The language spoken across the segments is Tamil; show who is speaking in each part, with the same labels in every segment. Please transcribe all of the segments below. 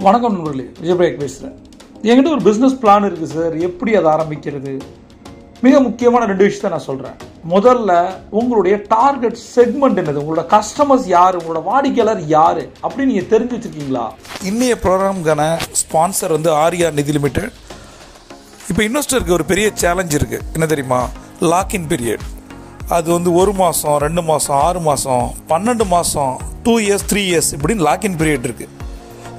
Speaker 1: வணக்கம் நண்பர்களே, விஜயபிரேக் பேசுகிறேன். என்கிட்ட ஒரு பிஸ்னஸ் பிளான் இருக்குது சார். எப்படி அதை ஆரம்பிக்கிறது? மிக முக்கியமான 2 விஷயத்தை நான் சொல்கிறேன். முதல்ல உங்களுடைய டார்கெட் செக்மெண்ட் என்னது, உங்களோட கஸ்டமர்ஸ் யார், உங்களோட வாடிக்கையாளர் யார் அப்படின்னு நீங்கள் தெரிஞ்சு வச்சுருக்கீங்களா?
Speaker 2: இன்னைய ப்ரோக்ராமுக்கான ஸ்பான்சர் ஆர்யா நிதி லிமிடெட். இப்போ இன்வெஸ்டருக்கு ஒரு பெரிய சேலஞ்ச் இருக்குது. என்ன தெரியுமா? Login period. அது 1 மாதம், 2 மாதம், 6 மாதம், 12 மாதம், 2 இயர்ஸ், 3 இயர்ஸ் இப்படின்னு லாக்இன் பீரியட் இருக்குது.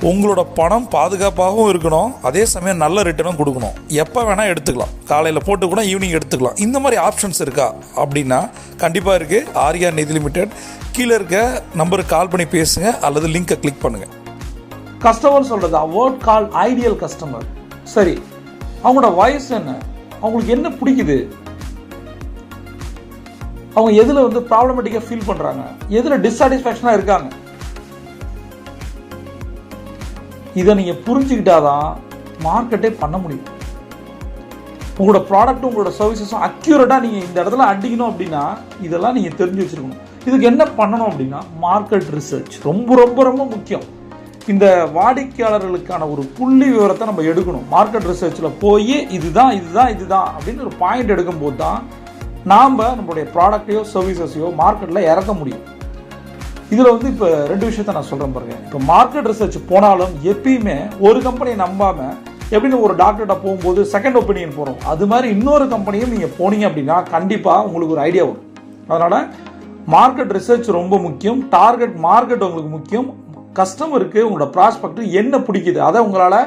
Speaker 2: உங்களோட பணம் பாதுகாப்பாகவும் இருக்கணும், அதே சமயம் நல்ல ரிட்டர்னும் கொடுக்கணும். எப்போ வேணால் எடுத்துக்கலாம், காலையில் போட்டு கூட ஈவினிங் எடுத்துக்கலாம். இந்த மாதிரி ஆப்ஷன்ஸ் இருக்கா அப்படின்னா கண்டிப்பாக இருக்குது. ஆர்யா நிதி லிமிடெட். கீழே இருக்க நம்பருக்கு கால் பண்ணி பேசுங்க அல்லது லிங்கை கிளிக் பண்ணுங்கள்.
Speaker 1: கஸ்டமர் சொல்கிறது வேர்ட் கால் ஐடியல் கஸ்டமர். சரி, அவங்களோட வயசு என்ன, அவங்களுக்கு என்ன பிடிக்குது, அவங்க எதில் ப்ராப்ளமேட்டிக்காக ஃபீல் பண்ணுறாங்க, எதில் டிஸாட்டிஸ்ஃபேக்ஷனாக இருக்காங்க, இதை நீங்கள் புரிஞ்சுக்கிட்டாதான் மார்க்கெட்டே பண்ண முடியும். உங்களோட ப்ராடக்ட்டும் உங்களோட சர்வீசஸும் அக்யூரேட்டாக நீங்கள் இந்த இடத்துல அடிக்கணும் அப்படின்னா இதெல்லாம் நீங்கள் தெரிஞ்சு வச்சுருக்கணும். இதுக்கு என்ன பண்ணணும் அப்படின்னா மார்க்கெட் ரிசர்ச் ரொம்ப ரொம்ப ரொம்ப முக்கியம். இந்த வாடிக்கையாளர்களுக்கான ஒரு புள்ளி விவரத்தை நம்ம எடுக்கணும். மார்க்கெட் ரிசர்ச்சில் போய் இதுதான் இதுதான் இதுதான் அப்படின்னு ஒரு பாயிண்ட் எடுக்கும்போது தான் நாம் நம்மளுடைய ப்ராடக்டையோ சர்வீசஸையோ மார்க்கெட்டில் இறக்க முடியும். இதில் இப்போ 2 விஷயத்த நான் சொல்கிறேன் பாருங்க. இப்போ மார்க்கெட் ரிசர்ச் போனாலும் எப்பயுமே ஒரு கம்பெனியை நம்பாமல் எப்படின்னு ஒரு டாக்டர்கிட்ட போகும்போது செகண்ட் ஒப்பீனியன் போகிறோம், அது மாதிரி இன்னொரு கம்பெனியும் நீங்கள் போனீங்க அப்படின்னா கண்டிப்பாக உங்களுக்கு ஒரு ஐடியா வரும். அதனால் மார்க்கெட் ரிசர்ச் ரொம்ப முக்கியம். டார்கெட் மார்க்கெட் உங்களுக்கு முக்கியம். கஸ்டமருக்கு உங்களோட ப்ராஸ்பெக்ட் என்ன பிடிக்குது, அதை உங்களால்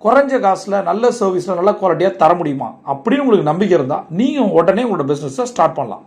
Speaker 1: குறைஞ்ச காசில் நல்ல சர்வீஸில் நல்ல குவாலிட்டியாக தர முடியுமா அப்படின்னு உங்களுக்கு நம்பிக்கை இருந்தால் நீங்கள் உடனே உங்களோட பிஸ்னஸை ஸ்டார்ட் பண்ணலாம்.